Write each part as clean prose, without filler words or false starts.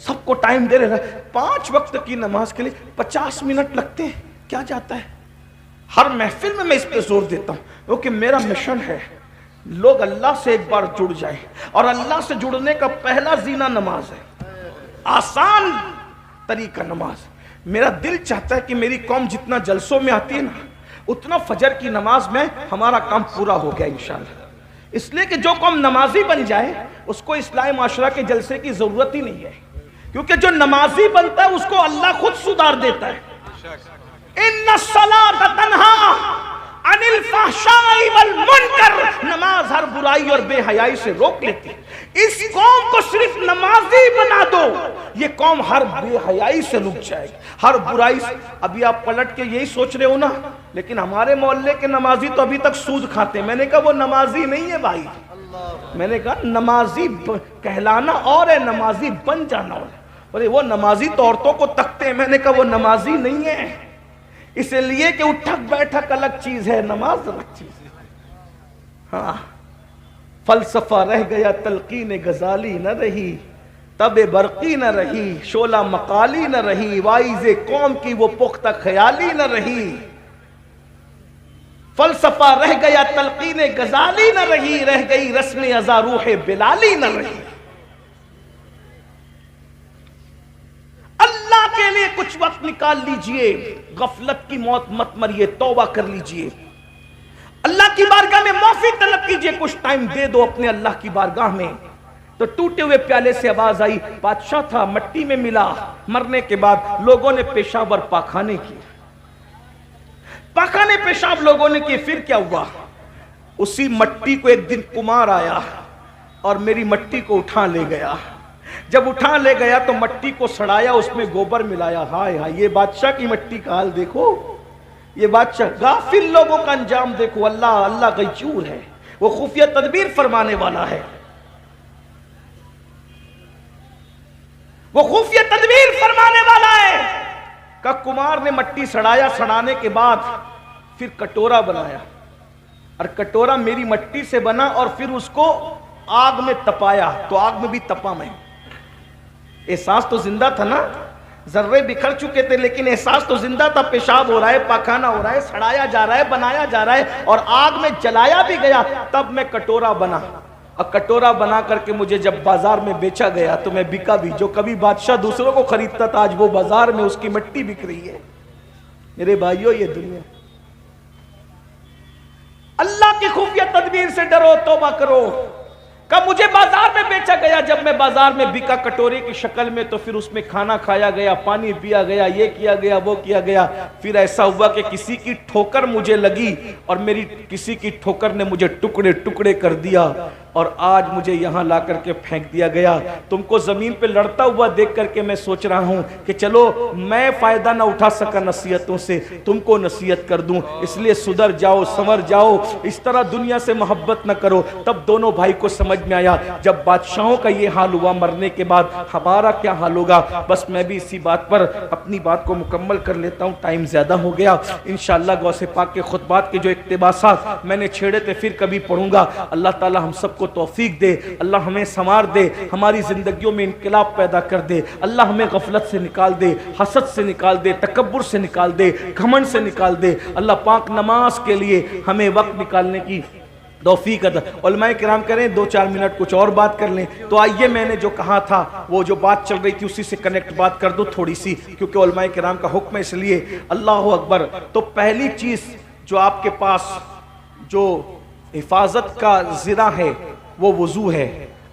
سب کو ٹائم دے رہے ہیں. 5 وقت کی نماز کے لیے 50 منٹ لگتے ہیں, کیا جاتا ہے؟ ہر محفل میں اس پہ زور دیتا ہوں کیونکہ میرا مشن ہے لوگ اللہ سے ایک بار جڑ جائیں, اور اللہ سے جڑنے کا پہلا زینہ نماز ہے, آسان طریقہ نماز. میرا دل چاہتا ہے کہ میری قوم جتنا جلسوں میں آتی ہے نا, اتنا فجر کی نماز میں ہمارا کام پورا ہو گیا انشاءاللہ. اس لیے کہ جو قوم نمازی بن جائے اس کو اصلاح معاشرہ کے جلسے کی ضرورت ہی نہیں ہے, کیونکہ جو نمازی بنتا ہے اس کو اللہ خود سدھار دیتا ہے. ان الصلاۃ تنہا عن الفحشاء والمنکر, نماز ہر برائی اور بے حیائی سے روک لیتی. اس قوم کو صرف نمازی بنا دو, یہ قوم ہر بے حیائی سے رک جائے گی, ہر برائی سے. ابھی آپ پلٹ کے یہی سوچ رہے ہو نا, لیکن ہمارے محلے کے نمازی تو ابھی تک سود کھاتے ہیں. میں نے کہا وہ نمازی نہیں ہے بھائی, میں نے کہا نمازی کہلانا اور ہے, نمازی بن جانا اور ہے. ارے وہ نمازی تو عورتوں کو تکتے ہیں. میں نے کہا وہ نمازی نہیں ہے, اس لیے کہ اٹھک بیٹھک الگ چیز ہے, نماز الگ چیز ہے. ہاں, فلسفہ رہ گیا تلقین غزالی نہ رہی, تب برقی نہ رہی, شعلہ مقالی نہ رہی, وائز قوم کی وہ پختہ خیالی نہ رہی. فلسفہ رہ گیا تلقین غزالی نہ رہی, رہ گئی رسم ازا روح بلالی نہ رہی. اللہ کے لیے کچھ وقت نکال لیجئے, غفلت کی موت مت مریے, توبہ کر لیجئے, اللہ کی بارگاہ میں معافی طلب کیجئے, کچھ ٹائم دے دو اپنے اللہ کی بارگاہ میں. تو ٹوٹے ہوئے پیالے سے آواز آئی, بادشاہ تھا مٹی میں ملا, مرنے کے بعد لوگوں نے پیشاب اور پاخانے کی, پاخانے پیشاب لوگوں نے کی. پھر کیا ہوا؟ اسی مٹی کو ایک دن کمار آیا اور میری مٹی کو اٹھا لے گیا. جب اٹھا لے گیا تو مٹی کو سڑایا, اس میں گوبر ملایا. ہائے ہائے, یہ بادشاہ کی مٹی کا حال دیکھو, یہ بادشاہ. غافل لوگوں کا انجام دیکھو. اللہ غیور ہے, وہ خفیہ تدبیر فرمانے والا ہے, وہ خفیہ تدبیر فرمانے والا ہے. کہ کمار نے مٹی سڑایا, سڑانے کے بعد پھر کٹورا بنایا, اور کٹورا میری مٹی سے بنا, اور پھر اس کو آگ میں تپایا. تو آگ میں بھی تپا میں. احساس تو زندہ تھا نا, ذرے بکھر چکے تھے لیکن احساس تو زندہ تھا. پیشاب ہو رہا ہے, پاخانہ ہو رہا ہے, سڑایا جا رہا ہے, بنایا جا رہا ہے, اور آگ میں جلایا بھی گیا. تب میں کٹورا بنا, اور کٹورا بنا کر کے مجھے جب بازار میں بیچا گیا تو میں بکا بھی. جو کبھی بادشاہ دوسروں کو خریدتا تھا, آج وہ بازار میں اس کی مٹی بک رہی ہے. میرے بھائیوں, یہ دنیا, اللہ کی خفیہ تدبیر سے ڈرو, توبہ کرو. کب مجھے بازار میں بیچا گیا, جب میں بازار میں بکا کٹورے کی شکل میں, تو پھر اس میں کھانا کھایا گیا, پانی پیا گیا, یہ کیا گیا, وہ کیا گیا. پھر ایسا ہوا کہ کسی کی ٹھوکر مجھے لگی, اور میری کسی کی ٹھوکر نے مجھے ٹکڑے ٹکڑے کر دیا, اور آج مجھے یہاں لا کر کے پھینک دیا گیا. تم کو زمین پہ لڑتا ہوا دیکھ کر کے میں سوچ رہا ہوں کہ چلو میں فائدہ نہ اٹھا سکا نصیحتوں سے, تم کو نصیحت کر دوں. اس لیے سدھر جاؤ, سنور جاؤ, اس طرح دنیا سے محبت نہ کرو. تب دونوں بھائی کو سمجھ میں آیا, جب بادشاہوں کا یہ حال ہوا مرنے کے بعد, ہمارا کیا حال ہوگا. بس میں بھی اسی بات پر اپنی بات کو مکمل کر لیتا ہوں, ٹائم زیادہ ہو گیا. انشاءاللہ غوث پاک کے خطبات کے جو اقتباسات میں نے چھیڑے تھے پھر کبھی پڑھوں گا. اللہ تعالی ہم سب کو توفیق دے, اللہ ہمیں سنوار دے, ہماری زندگیوں میں انقلاب پیدا کر دے. اللہ ہمیں غفلت سے نکال دے, حسد سے نکال دے, تکبر سے نکال دے, گھمنڈ سے نکال دے. اللہ پاک نماز کے لیے ہمیں وقت نکالنے کی توفیق عطا. علماء کرام کریں 2-4 منٹ کچھ اور بات کر لیں. تو آئیے, میں نے جو کہا تھا وہ جو بات چل رہی تھی اسی سے کنیکٹ بات کر دو تھوڑی سی, کیونکہ علماء کرام کا حکم ہے, اس لیے. اللہ اکبر. تو پہلی چیز جو آپ کے پاس جو حفاظت کا ذرا ہے وہ وضو ہے,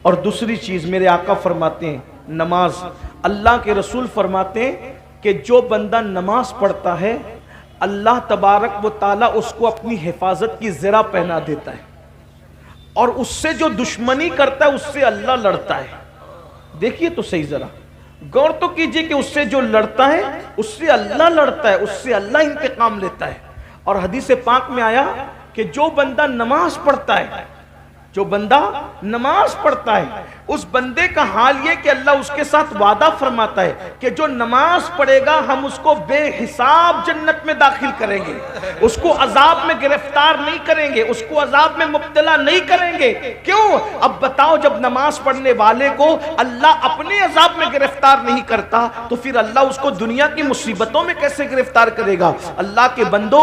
اور دوسری چیز میرے آقا فرماتے ہیں نماز. اللہ کے رسول فرماتے ہیں کہ جو بندہ نماز پڑھتا ہے اللہ تبارک و تعالی اس کو اپنی حفاظت کی ذرا پہنا دیتا ہے, اور اس سے جو دشمنی کرتا ہے اس سے اللہ لڑتا ہے. دیکھیے تو صحیح, ذرا غور تو کیجئے کہ اس سے جو لڑتا ہے اس سے اللہ لڑتا ہے, اس سے اللہ انتقام لیتا ہے. اور حدیث پاک میں آیا کہ جو بندہ نماز پڑھتا ہے, جو بندہ نماز پڑھتا ہے اس بندے کا حال یہ کہ اللہ اس کے ساتھ وعدہ فرماتا ہے کہ جو نماز پڑھے گا ہم اس کو بے حساب جنت میں داخل کریں گے، اس کو عذاب میں گرفتار نہیں کریں گے، اس کو عذاب میں مبتلا نہیں کریں گے۔ کیوں؟ اب بتاؤ، جب نماز پڑھنے والے کو اللہ اپنے عذاب میں گرفتار نہیں کرتا تو پھر اللہ اس کو دنیا کی مصیبتوں میں کیسے گرفتار کرے گا؟ اللہ کے بندو،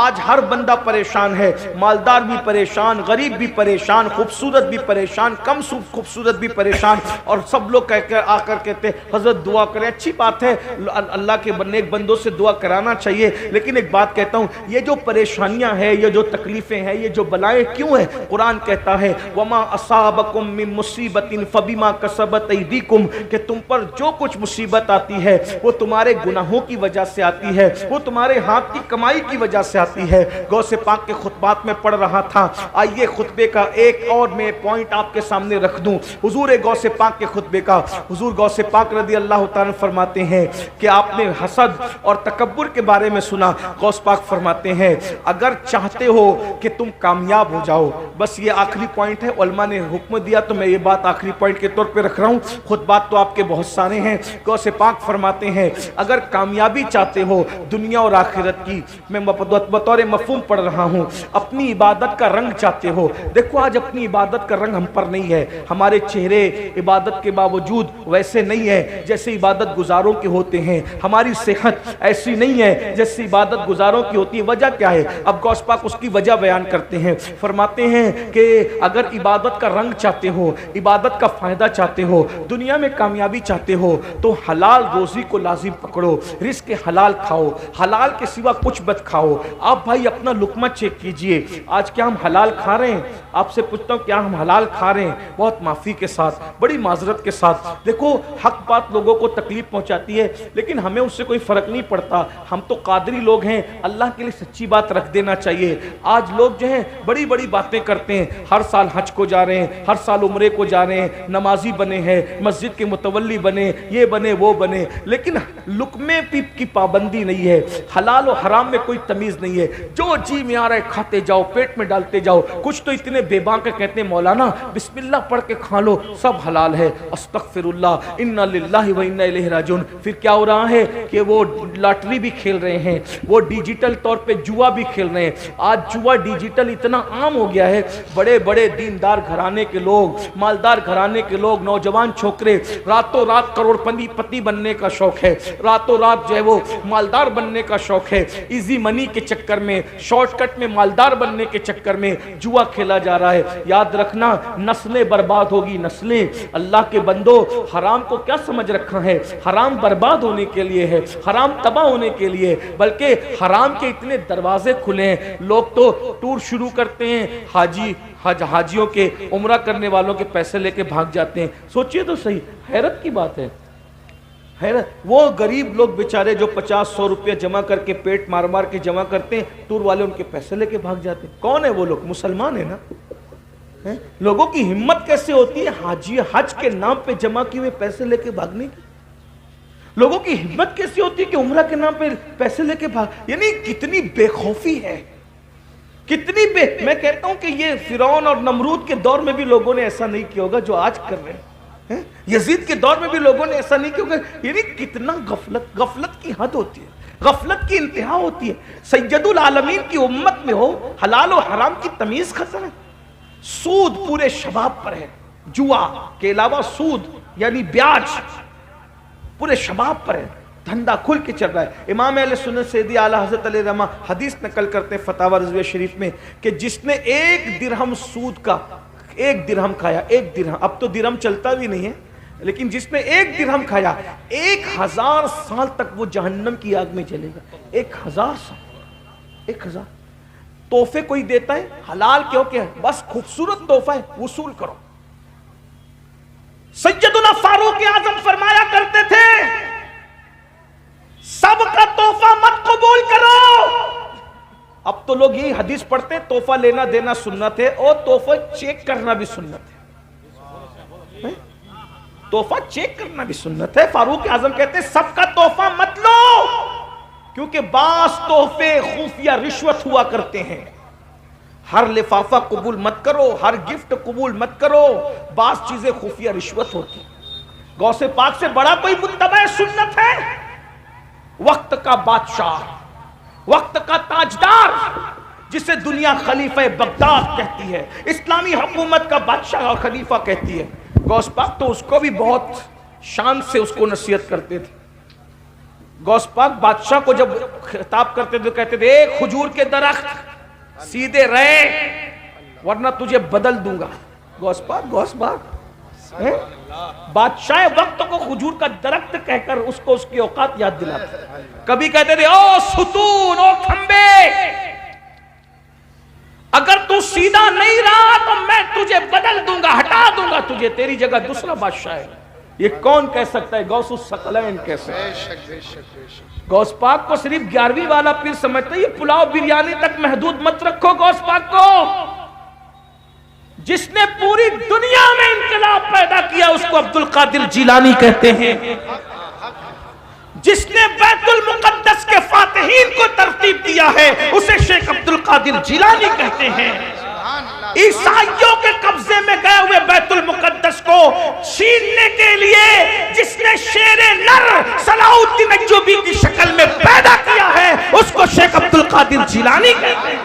آج ہر بندہ پریشان ہے، مالدار بھی پریشان، غریب بھی پریشان، خوبصورت بھی پریشان، کم خوبصورت بھی پریشان، اور سب لوگ آ کر کہتے ہیں حضرت دعا کریں۔ اچھی بات ہے، اللہ کے نیک بندوں سے دعا کرانا چاہیے، لیکن ایک بات کہتا ہوں، یہ جو پریشانیاں ہیں، یہ جو تکلیفیں ہیں، یہ جو بلائیں کیوں ہیں؟ قرآن کہتا ہے وَمَا أَصَابَكُم مِّن مُّصِيبَةٍ فَبِمَا كَسَبَتْ أَيْدِيكُم، کہ تم پر جو کچھ مصیبت آتی ہے وہ تمہارے گناہوں کی وجہ سے آتی ہے، وہ تمہارے ہاتھ کی کمائی کی وجہ سے آتی ہے۔ غوث پاک کے خطبات میں پڑھ رہا تھا، آئیے خطبے کا ایک اور میں پوائنٹ آپ کے سامنے رکھ دوں، حضور غوث پاک کے خطبے کا۔ حضور غوث پاک رضی اللہ تعالیٰ فرماتے ہیں کہ آپ نے حسد اور تکبر کے بارے میں سنا۔ غوث پاک فرماتے ہیں اگر چاہتے ہو کہ تم کامیاب ہو جاؤ، بس یہ آخری پوائنٹ ہے، علماء نے حکم دیا تو میں یہ بات آخری پوائنٹ کے طور پہ رکھ رہا ہوں، خطبات تو آپ کے بہت سارے ہیں۔ غوث پاک فرماتے ہیں اگر کامیابی چاہتے ہو دنیا اور آخرت کی، میں بطور مفہوم پڑھ رہا ہوں، اپنی عبادت کا رنگ چاہتے ہو، دیکھو آج اپنی عبادت کا رنگ ہم پر نہیں ہے، ہمارے چہرے عبادت کے باوجود ویسے نہیں ہے جیسے عبادت گزاروں کے ہوتے ہیں، ہماری صحت ایسی نہیں ہے جیسے عبادت گزاروں کی ہوتی ہے۔ وجہ کیا ہے؟ اب غوث پاک اس کی وجہ بیان کرتے ہیں، فرماتے ہیں کہ اگر عبادت کا رنگ چاہتے ہو، عبادت کا فائدہ چاہتے ہو، دنیا میں کامیابی چاہتے ہو تو حلال روزی کو لازم پکڑو، رزق حلال کھاؤ، حلال کے سوا کچھ مت کھاؤ۔ آپ بھائی اپنا لقمہ چیک کیجئے، آج کیا ہم حلال کھا رہے ہیں؟ آپ سے پوچھتا ہوں کیا ہم حلال کھا رہے ہیں؟ بہت معافی کے ساتھ، بڑی معذرت کے ساتھ۔ دیکھو حق بات لوگوں کو تکلیف پہنچاتی ہے لیکن ہمیں اس سے کوئی فرق نہیں پڑتا، ہم تو قادری لوگ ہیں، اللہ کے لیے سچی بات رکھ دینا چاہیے۔ آج لوگ جو ہیں بڑی بڑی باتیں کرتے ہیں، ہر سال حج کو جا رہے ہیں، ہر سال عمرے کو جا رہے ہیں، نمازی بنے ہیں، مسجد کے متولی بنے، یہ بنے وہ بنے، لیکن لقمے کی پابندی نہیں ہے، حلال و حرام میں کوئی تمیز نہیں ہے، جو جی میں آ رہا ہے کھاتے جاؤ، پیٹ میں ڈالتے جاؤ۔ کچھ تو اتنے بے باک کہتے ہیں مولانا بسم اللہ پڑھ کے کھا لو، سب حلال ہے، استغفر اللہ، انا للہ و انا الیہ راجعون۔ پھر کیا ہو رہا ہے کہ وہ لاٹری بھی کھیل رہے ہیں، وہ ڈیجیٹل طور پہ جوا بھی کھیل رہے ہیں۔ آج جوا ڈیجیٹل اتنا عام ہو گیا ہے، بڑے بڑے دیندار گھرانے کے لوگ، مالدار گھرانے کے لوگ، نوجوان چھوکرے راتوں رات کروڑ پتی بننے کا شوق ہے، راتوں رات جو ہے وہ مالدار بننے کا شوق ہے، ایزی منی کے چکر میں، شارٹ کٹ میں مالدار بننے کے چکر میں جوا کھیلا جا رہا ہے۔ یاد رکھنا نسلیں برباد ہوگی، نسلیں۔ اللہ کے بندو حرام کو کیا سمجھ رکھا ہے؟ حرام برباد ہونے کے لیے ہے، حرام تباہ ہونے کے لیے، بلکہ حرام کے اتنے دروازے کھلے ہیں، لوگ تو ٹور شروع کرتے ہیں، حاجیوں کے عمرہ کرنے والوں کے پیسے لے کے بھاگ جاتے ہیں۔ سوچئے تو صحیح، حیرت کی بات ہے، حیرت۔ وہ غریب لوگ بیچارے جو 50-100 روپیہ جمع کر کے پیٹ مار مار کے جمع کرتے ہیں، ٹور والے ان کے پیسے لے کے بھاگ جاتے ہیں۔ کون ہے وہ لوگ؟ مسلمان ہیں نا۔ لوگوں کی ہمت کیسے ہوتی ہے حج کے نام پہ جمع کیے ہوئے پیسے لے کے بھاگنے کی؟ لوگوں کی ہمت کیسے ہوتی ہے کہ عمرہ کے نام پہ پیسے لے کے بھاگ؟ یعنی کتنی بے خوفی ہے، کتنی میں کہتا ہوں کہ یہ فرعون اور نمرود کے دور میں بھی لوگوں نے ایسا نہیں کیا ہوگا جو آج کر رہے ہیں، یزید کے دور میں بھی لوگوں نے ایسا نہیں کیا ہوگا۔ یعنی کتنا غفلت کی حد ہوتی ہے، غفلت کی انتہا ہوتی ہے۔ سید العالمین کی امت میں ہو حلال و حرام کی تمیز ختم ہے، سود پورے شباب پر ہے، جوا کے علاوہ سود یعنی بیاج پورے شباب پر ہے، دھندا کھل کے چل رہا ہے۔ امام اہل سنت سیدی اعلیٰ حضرت علیہ رحمہ حدیث نقل کرتے ہیں فتاوی رضویہ شریف میں کہ جس نے 1 درہم سود کا 1 درہم کھایا، 1 درہم، اب تو درہم چلتا بھی نہیں ہے، لیکن جس نے 1 درہم کھایا 1000 سال تک وہ جہنم کی آگ میں جلے گا۔ 1000 سال، 1000۔ تحفے کوئی دیتا ہے حلال کیوں کہ بس خوبصورت تحفہ ہے، وصول کرو۔ سیدنا فاروق اعظم فرمایا کرتے تھے سب کا تحفہ مت قبول کرو۔ اب تو لوگ یہی حدیث پڑھتے ہیں تحفہ لینا دینا سنت ہے، اور تحفہ چیک کرنا بھی سنت ہے، تحفہ چیک کرنا بھی سنت ہے۔ فاروق اعظم کہتے ہیں سب کا تحفہ مت لو، کیونکہ بعض تحفے خفیہ رشوت ہوا کرتے ہیں، ہر لفافہ قبول مت کرو، ہر گفٹ قبول مت کرو، بعض چیزیں خفیہ رشوت ہوتی. غوث پاک سے بڑا کوئی متبع سنت ہے؟ وقت کا بادشاہ، وقت کا تاجدار، جسے دنیا خلیفہ بغداد کہتی ہے، اسلامی حکومت کا بادشاہ اور خلیفہ کہتی ہے. غوث پاک تو اس کو بھی بہت شان سے اس کو نصیحت کرتے تھے. غوث پاک بادشاہ کو جب خطاب کرتے تھے کہتے تھے اے کھجور کے درخت سیدھے رہے ورنہ تجھے بدل دوں گا. غوث پاک بادشاہ وقت کو کھجور کا درخت کہہ کر اس کو اس کی اوقات یاد دلاتے. کبھی کہتے تھے او ستون، او کھمبے، اگر تو سیدھا نہیں رہا تو میں تجھے بدل دوں گا، ہٹا دوں گا تجھے، تیری جگہ دوسرا بادشاہ ہے. یہ کون کہہ سکتا ہے؟ غوث الثقلین کہہ سکتا ہے. غوث پاک کو صرف 11ویں والا پیر سمجھتا ہے. یہ پلاؤ بریانی تک محدود مت رکھو غوث پاک کو. جس نے پوری دنیا میں انقلاب پیدا کیا اس کو عبد القادر جیلانی کہتے ہیں. جس نے بیت المقدس کے فاتحین کو ترتیب دیا ہے اسے شیخ عبد القادر جیلانی کہتے ہیں. عیسائیوں کے قبضے میں گئے ہوئے بیت المقدس کو چھیننے کے لیے جس نے شیر نر صلاح الدین ایوبی کی شکل میں پیدا کیا ہے اس کو شیخ عبد القادر جیلانی کہتے ہیں.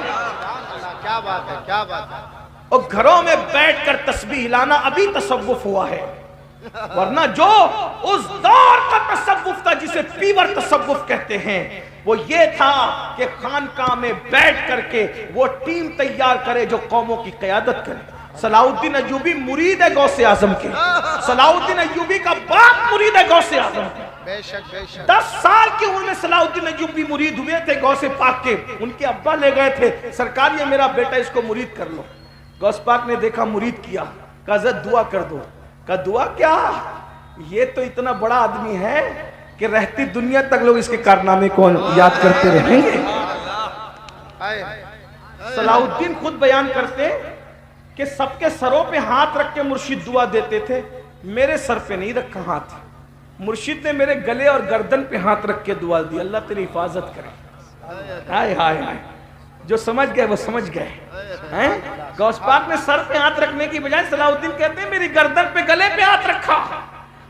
کیا بات ہے، کیا بات ہے. اور گھروں میں بیٹھ کر تسبیح لانا ابھی تصوف ہوا ہے، ورنہ جو اس دور کا تصوف تھا جسے پیور تصوف کہتے ہیں وہ یہ تھا کہ خانقاہ میں بیٹھ کر کے وہ ٹیم تیار کرے جو قوموں کی قیادت کرے. صلاح الدین ایوبی مرید ہے غوث اعظم کے. صلاح الدین ایوبی کا باپ مرید ہے غوث اعظم کے. بے شک بے شک. 10 سال کی عمر میں صلاح الدین ایوبی مرید ہوئے تھے غوث پاک کے. ان کے ابا لے گئے تھے، سرکار یہ میرا بیٹا اس کو مرید کر لو. غوث پاک نے دیکھا مرید کیا، کہا ذرا دعا کر دو. کہا دعا کیا؟ یہ تو اتنا بڑا آدمی ہے کہ رہتی دنیا تک لوگ اس کے کارنامے کو یاد کرتے رہیں گے. صلاح الدین خود بیان کرتے کہ سب کے سروں پہ ہاتھ رکھ کے مرشد دعا دیتے تھے، میرے سر پہ نہیں رکھا ہاتھ. مرشد نے میرے گلے اور گردن پہ ہاتھ رکھ کے دعا دی، اللہ تیری حفاظت کرے. ہائے ہائے ہائے، جو سمجھ گئے وہ سمجھ گئے. غوث پاک نے سر پہ ہاتھ رکھنے کی بجائے صلاح الدین کہتے ہیں میری گردن پہ گلے پہ ہاتھ رکھا.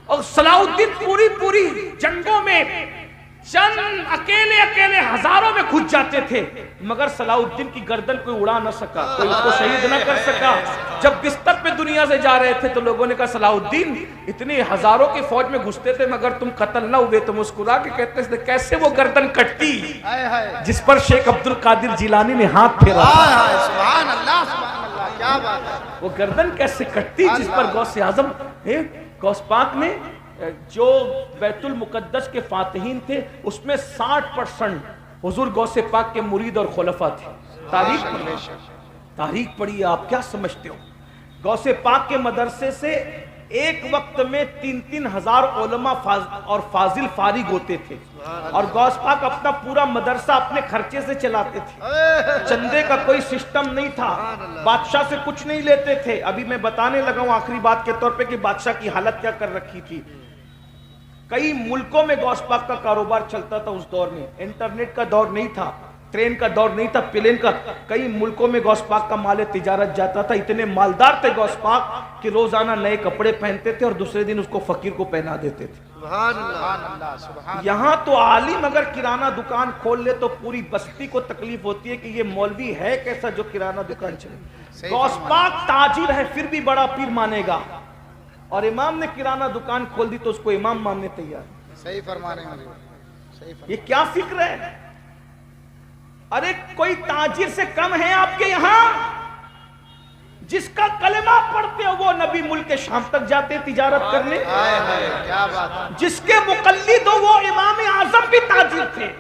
اور صلاح الدین پوری جنگوں میں چند اکیلے ہزاروں میں گھس جاتے تھے مگر صلاح الدین کی گردن کوئی اڑا نہ سکا، کوئی اس کو شہید نہ کر سکا. جب بستر پہ دنیا سے جا رہے تھے تو لوگوں نے کہا صلاح الدین اتنی ہزاروں کی فوج میں گھستے تھے مگر تم قتل نہ ہوئے. تو مسکرا کے کہتے تھے کیسے وہ گردن کٹتی جس پر شیخ عبد القادر جیلانی نے ہاتھ پھیرا. سبحان اللہ سبحان اللہ، کیا بات ہے. وہ گردن کیسے کٹتی جس پر غوث اعظم. غوث پاک نے جو بیت المقدس کے فاتحین تھے اس میں 60% حضور غوث پاک کے مرید اور خلفاء تھے. تاریخ پڑھی آپ کیا سمجھتے ہو؟ غوث پاک کے مدرسے سے ایک وقت میں 3-3 ہزار علماء اور فاضل فارغ ہوتے تھے اور غوث پاک اپنا پورا مدرسہ اپنے خرچے سے چلاتے تھے. چندے کا کوئی سسٹم نہیں تھا، بادشاہ سے کچھ نہیں لیتے تھے. ابھی میں بتانے لگا ہوں آخری بات کے طور پہ کہ بادشاہ کی حالت کیا کر رکھی تھی. کئی ملکوں میں غوث پاک کا کاروبار چلتا تھا. اس دور میں انٹرنیٹ کا دور نہیں تھا، ٹرین کا دور نہیں تھا، پلین کا. کئی ملکوں میں غوث پاک کا مال تجارت جاتا تھا. اتنے مالدار تھے غوث پاک کہ روزانہ نئے کپڑے پہنتے تھے اور دوسرے دن اس کو فقیر کو پہنا دیتے تھے. سبحان اللہ سبحان. یہاں تو عالم اگر کرانہ دکان کھول لے تو پوری بستی کو تکلیف ہوتی ہے کہ یہ مولوی ہے کیسا جو کرانہ دکان چلے. غوث پاک تاجر ہے پھر بھی بڑا پیر مانے گا اور امام نے کرانہ دکان کھول دی تو اس کو امام ماننے تیار. صحیح فرما رہے ہیں. یہ کیا فکر ہے؟ ارے کوئی تاجر سے کم ہے آپ کے یہاں؟ جس کا کلمہ پڑھتے ہو وہ نبی ملک شام تک جاتے تجارت کرنے. کیا بات ہے. جس کے مقلد ہو وہ امام اعظم بھی تاجر تھے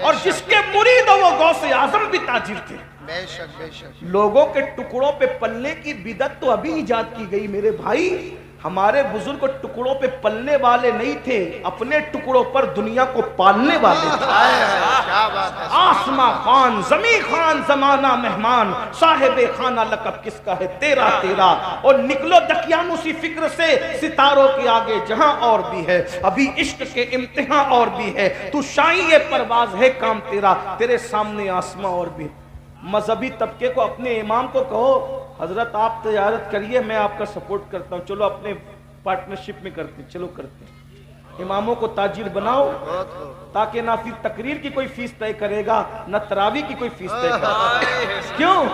اور جس کے مرید ہو وہ غوث اعظم بھی تاجر تھے. بے شک بے شک. لوگوں کے ٹکڑوں پہ پلنے کی بدعت تو ابھی ایجاد کی گئی میرے بھائی. ہمارے بزرگ ٹکڑوں پہ پلنے والے نہیں تھے، اپنے ٹکڑوں پر دنیا کو پالنے والے تھے. کیا بات ہے. آسماں خان زمین خان زمانہ مہمان صاحب خانہ لقب کس کا ہے تیرا تیرا. اور نکلو دقیانوسی فکر سے ستاروں کے آگے جہاں اور بھی ہے ابھی عشق کے امتحان اور بھی ہے. تو شاہی پرواز ہے کام تیرا، تیرے سامنے آسماں اور بھی. مذہبی طبقے کو اپنے امام کو کہو حضرت آپ تجارت کریے میں آپ کا سپورٹ کرتا ہوں، چلو اپنے پارٹنرشپ میں کرتے ہیں، چلو کرتے ہیں۔ اماموں کو تاجر بناؤ تاکہ نہ پھر تقریر کی کوئی فیس طے کرے گا نہ تراویح کی کوئی فیس طے کرے گا۔ کیوں؟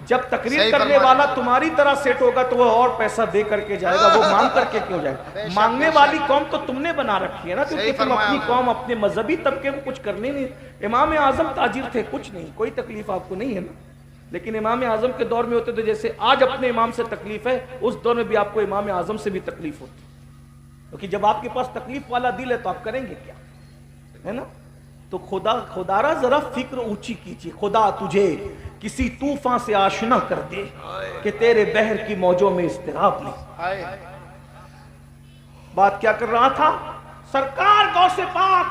جب تقریر کرنے والا تمہاری طرح سیٹ ہوگا تو وہ اور پیسہ دے کر کے جائے گا، وہ مانگ کر کے کیوں جائے گا؟ مانگنے والی قوم تو تم نے بنا رکھی ہے نا، کیونکہ تم اپنی قوم اپنے مذہبی طبقے کو کچھ کرنے نہیں۔ امام اعظم تاجر تھے، کچھ نہیں، کوئی تکلیف آپ کو نہیں ہے نا، لیکن امام اعظم کے دور میں ہوتے تو جیسے آج اپنے امام سے تکلیف ہے، اس دور میں بھی آپ کو امام اعظم سے بھی تکلیف ہوتی، کیونکہ جب آپ کے پاس تکلیف والا دل ہے تو آپ کریں گے کیا، ہے نا؟ تو خدا را ذرا فکر اونچی کیجیے، خدا تجھے کسی طوفان سے آشنا کر دے کہ تیرے بحر کی موجوں میں اضطراب نہیں۔ بات کیا کر رہا تھا؟ سرکار غوث پاک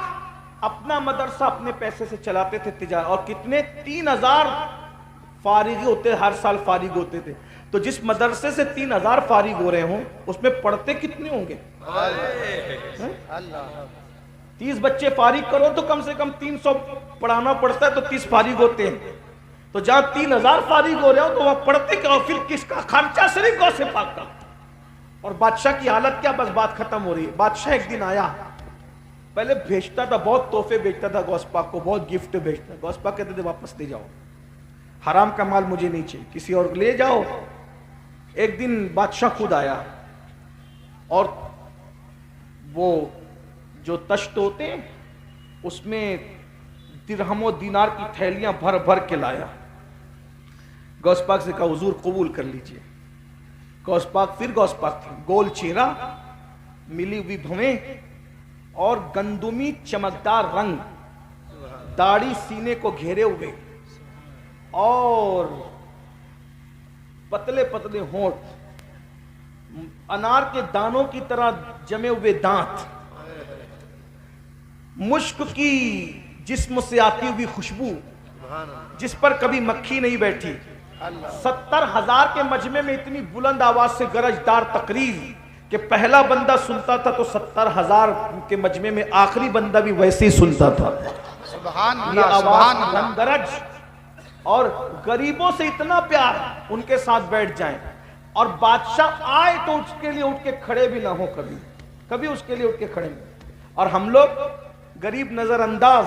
اپنا مدرسہ اپنے پیسے سے چلاتے تھے تجارت، اور کتنے 3000 فارغ ہوتے، ہر سال فارغ ہوتے تھے، تو جس مدرسے سے 3000 فارغ ہو رہے ہوں اس میں پڑھتے کتنے ہوں گے؟ 30 بچے فارغ کرو تو کم سے کم 300 پڑھانا پڑتا ہے، تو 30 فارغ ہوتے ہیں، تو جہاں 3000 فارغ ہو رہے ہو تو وہاں پڑھتے کیا؟ پھر کس کا خرچہ؟ صرف غوث پاک کا۔ اور بادشاہ کی حالت کیا؟ بس بات ختم ہو رہی ہے۔ بادشاہ ایک دن آیا، پہلے بھیجتا تھا، بہت تحفے بھیجتا تھا غوث پاک کو، بہت گفٹ بھیجتا، غوث پاک کہتے تھے واپس لے جاؤ، حرام کا مال مجھے نہیں چاہیے، کسی اور لے جاؤ۔ ایک دن بادشاہ خود آیا اور وہ جو تشت ہوتے ہیں اس میں درہم و دینار کی تھیلیاں بھر بھر کے لایا۔ غوث پاک سے کہا حضور قبول کر لیجئے۔ غوث پاک پھر غوث پاک تھے، گول چہرہ، ملی ہوئی بھویں اور گندمی چمکدار رنگ، داڑھی سینے کو گھیرے ہوئے اور پتلے پتلے ہونٹ، انار کے دانوں کی طرح جمے ہوئے دانت، مشک کی جسم سے آتی ہوئی خوشبو جس پر کبھی مکھی نہیں بیٹھی، 70,000 کے مجمع میں اتنی بلند آواز سے گرجدار تقریر کہ پہلا بندہ سنتا تھا تو 70,000 کے مجمع میں آخری بندہ بھی ویسے ہی سنتا تھا۔ سبحان یہ اللہ، سبحان آواز اللہ۔ گرج، اور غریبوں سے اتنا پیار، ان کے ساتھ بیٹھ جائیں، اور بادشاہ آئے تو اس کے لیے اٹھ کے کھڑے بھی نہ ہو، کبھی کبھی اس کے لیے اٹھ کے کھڑے نہیں۔ اور ہم لوگ غریب نظر انداز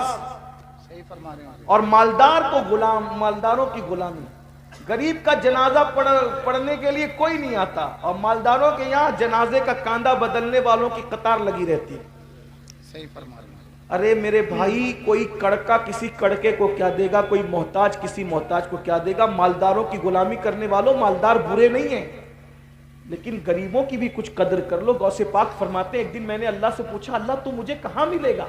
صحیح فرما رہے ہیں۔ اور مالدار کو غلام، مالداروں کی غلامی۔ غریب کا جنازہ پڑھنے کے لیے کوئی نہیں آتا، اور مالداروں کے یہاں جنازے کا کاندھا بدلنے والوں کی قطار لگی رہتی ہے۔ صحیح فرما رہے ہیں۔ ارے میرے بھائی، کوئی کڑکا کسی کڑکے کو کیا دے گا، کوئی محتاج کسی محتاج کو کیا دے گا؟ مالداروں کی غلامی کرنے والوں، مالدار برے نہیں ہیں، لیکن غریبوں کی بھی کچھ قدر کر لو۔ غوث پاک فرماتے ہیں ایک دن میں نے اللہ سے پوچھا اللہ تو مجھے کہاں ملے گا؟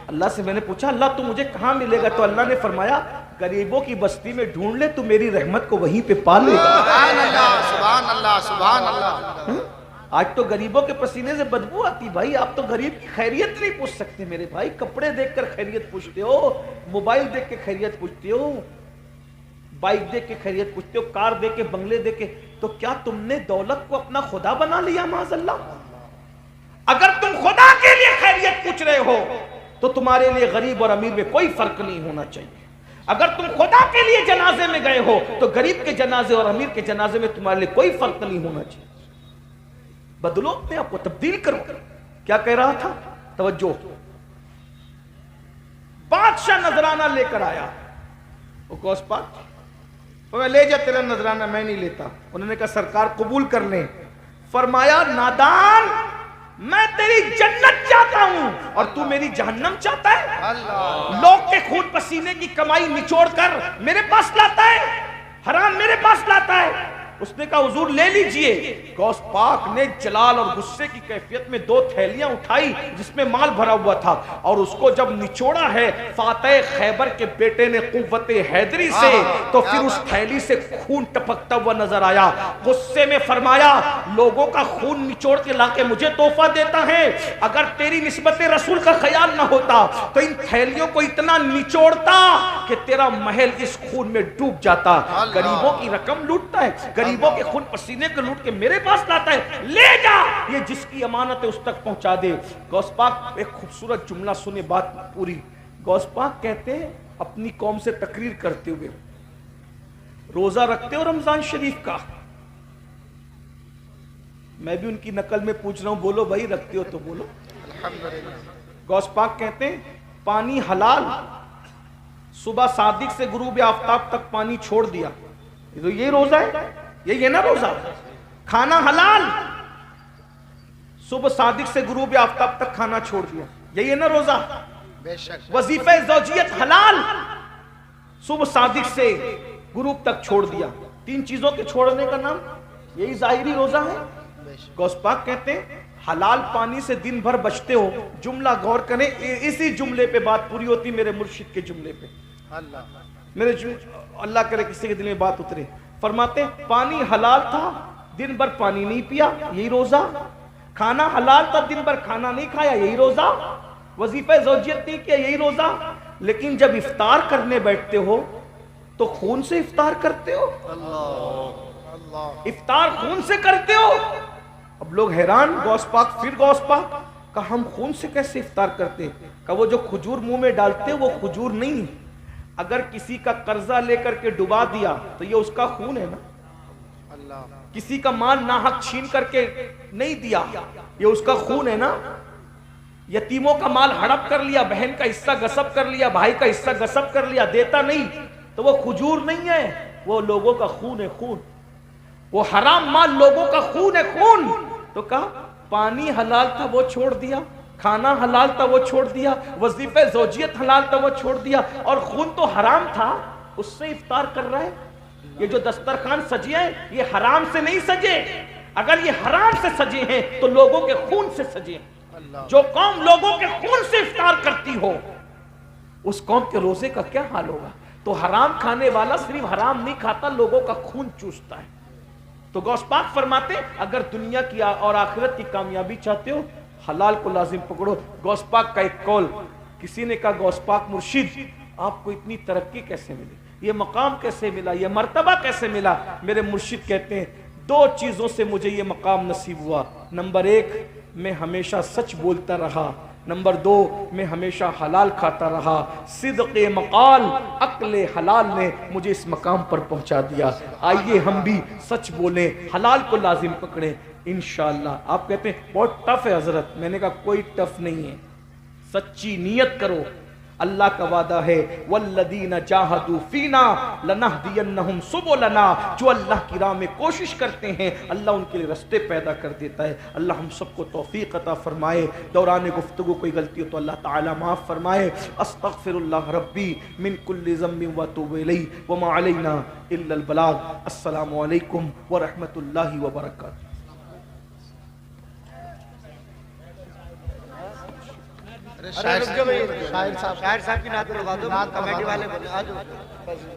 اللہ سے میں نے پوچھا اللہ تو مجھے کہاں ملے گا؟ تو اللہ نے فرمایا غریبوں کی بستی میں ڈھونڈ لے، تو میری رحمت کو وہیں پہ پا لے گا۔ سبحان اللہ، سبحان اللہ، سبحان اللہ۔ آج تو غریبوں کے پسینے سے بدبو آتی بھائی، آپ تو غریب کی خیریت نہیں پوچھ سکتے میرے بھائی۔ کپڑے دیکھ کر خیریت پوچھتے ہو، موبائل دیکھ کے خیریت پوچھتے ہو، بائک دیکھ کے خیریت پوچھتے ہو، کار دیکھ کے، بنگلے دیکھ کے، تو کیا تم نے دولت کو اپنا خدا بنا لیا؟ معاذ اللہ۔ اگر تم خدا کے لیے خیریت پوچھ رہے ہو تو تمہارے لیے غریب اور امیر میں کوئی فرق نہیں ہونا چاہیے۔ اگر تم خدا کے لیے جنازے میں گئے ہو تو غریب کے جنازے اور امیر کے جنازے میں تمہارے لیے کوئی فرق نہیں ہونا چاہیے۔ بدلو اپنے آپ کو، تبدیل کرو۔ کیا کہہ رہا تھا؟ توجہ۔ بادشاہ نذرانہ لے کر آیا، وہ غوث پاک میں لے جا، تیرا نذرانہ میں نہیں لیتا۔ انہوں نے کہا سرکار قبول کر لیں۔ فرمایا نادان، میں تیری جنت چاہتا ہوں اور تو میری جہنم چاہتا ہے؟ لوگ کے خون پسینے کی کمائی نچوڑ کر میرے پاس لاتا ہے، حرام میرے پاس لاتا ہے۔ اس نے کہا حضور لے لیجئے۔ غوث پاک نے جلال اور غصے کی کیفیت میں 2 تھیلیاں اٹھائی جس میں مال بھرا ہوا تھا، اور اس کو جب نچوڑا ہے فاتح خیبر کے بیٹے نے قوت حیدری سے، تو پھر اس تھیلی سے خون ٹپکتا ہوا نظر آیا۔ غصے میں فرمایا لوگوں کا خون نچوڑ کے لا کے مجھے تحفہ دیتا ہے، اگر تیری نسبت رسول کا خیال نہ ہوتا تو ان تھیلیوں کو اتنا نچوڑتا کہ تیرا محل اس خون میں ڈوب جاتا۔ غریبوں کی رقم لوٹتا ہے، غریبوں کے خون پسینے کو لوٹ کے میرے پاس لاتا ہے، لے جا، یہ جس کی امانت ہے اس تک پہنچا دے۔ غوث پاک ایک خوبصورت جملہ سنے، بات پوری۔ غوث پاک کہتے ہیں اپنی قوم سے تقریر کرتے ہوئے، روزہ رکھتے ہو رمضان شریف کا؟ میں بھی ان کی نقل میں پوچھ رہا ہوں، بولو بھائی رکھتے ہو تو بولو۔ الحمدللہ۔ غوث پاک کہتے ہیں پانی حلال، صبح صادق سے غروب آفتاب تک پانی چھوڑ دیا، تو یہ روزہ ہے، یہی ہے نا روزہ؟ کھانا حلال، صبح صادق سے غروب آفتاب تک کھانا چھوڑ دیا، یہی ہے نا روزہ؟ بے شک۔ وظیفہ زوجیت حلال، صبح صادق سے غروب تک چھوڑ دیا، تین چیزوں کے چھوڑنے کا نام یہی ظاہری روزہ ہے۔ بے شک۔ غوث پاک کہتے ہیں حلال پانی سے دن بھر بچتے ہو، جملہ غور کریں، اسی جملے پہ بات پوری ہوتی میرے مرشد کے جملے پہ، اللہ اللہ کرے کسی کے دل میں بات اترے۔ فرماتے ہیں پانی حلال تھا، دن بھر پانی نہیں پیا، یہی روزہ؟ کھانا حلال تھا، دن بھر کھانا نہیں کھایا، یہی روزہ؟ وظیفہ زوجیت نہیں کیا، یہی روزہ؟ لیکن جب افطار کرنے بیٹھتے ہو تو خون سے افطار کرتے ہو، اللہ۔ افطار خون سے کرتے ہو۔ اب لوگ حیران، غوث پاک پھر غوث پاک کہ ہم خون سے کیسے افطار کرتے ہیں؟ کہ وہ جو کھجور منہ میں ڈالتے وہ کھجور نہیں، اگر کسی کا قرضہ لے کر کے ڈبا دیا تو یہ اس کا خون ہے نا، اللہ۔ کسی کا مال ناحق چھین کر کے نہیں دیا یہ اس کا خون ہے نا، یتیموں کا مال ہڑپ کر لیا، بہن کا حصہ غصب کر لیا، بھائی کا حصہ غصب کر لیا، دیتا نہیں تو وہ کھجور نہیں ہے، وہ لوگوں کا خون ہے، خون، وہ حرام مال لوگوں کا خون ہے، خون۔ تو کہا پانی حلال تھا وہ چھوڑ دیا، کھانا حلال تھا وہ چھوڑ دیا، وظیفہ زوجیت حلال تھا وہ چھوڑ دیا، اور خون تو حرام تھا اس سے افطار کر رہا ہے۔ یہ جو دسترخوان سجے ہیں یہ حرام سے نہیں سجے، اگر یہ حرام سے سجے ہیں تو لوگوں کے خون سے سجے ہیں۔ جو قوم لوگوں کے خون سے افطار کرتی ہو اس قوم کے روزے کا کیا حال ہوگا؟ تو حرام کھانے والا صرف حرام نہیں کھاتا، لوگوں کا خون چوستا ہے۔ تو غوث پاک فرماتے اگر دنیا کی اور آخرت کی کامیابی چاہتے ہو حلال کو لازم پکڑو۔ غوث پاک کا ایک قول، کسی نے کہا غوث پاک مرشد آپ کو اتنی ترقی کیسے ملی، یہ مقام کیسے ملا، یہ مرتبہ کیسے ملا؟ میرے مرشد کہتے ہیں دو چیزوں سے مجھے یہ مقام نصیب ہوا، نمبر ایک میں ہمیشہ سچ بولتا رہا، نمبر دو میں ہمیشہ حلال کھاتا رہا، صدق مقال عقل حلال نے مجھے اس مقام پر پہنچا دیا۔ آئیے ہم بھی سچ بولیں، حلال کو لازم پکڑیں انشاءاللہ۔ آپ کہتے ہیں بہت ٹف ہے حضرت، میں نے کہا کوئی ٹف نہیں ہے، سچی نیت کرو، اللہ کا وعدہ ہے والذین جاہدوا فینا لنہدینہم سبلنا، جو اللہ کی راہ میں کوشش کرتے ہیں اللہ ان کے لیے رستے پیدا کر دیتا ہے۔ اللہ ہم سب کو توفیق عطا فرمائے، دوران گفتگو کوئی غلطی ہو تو اللہ تعالی معاف فرمائے۔ استغفر اللہ ربی من کل ذنب واتوب الیہ وما علینا الا البلاغ۔ السلام علیکم ورحمۃ اللہ وبرکاتہ۔ شاعر صاحب کی نعت لگا دو، کمیٹی والے بولے آ جاؤ۔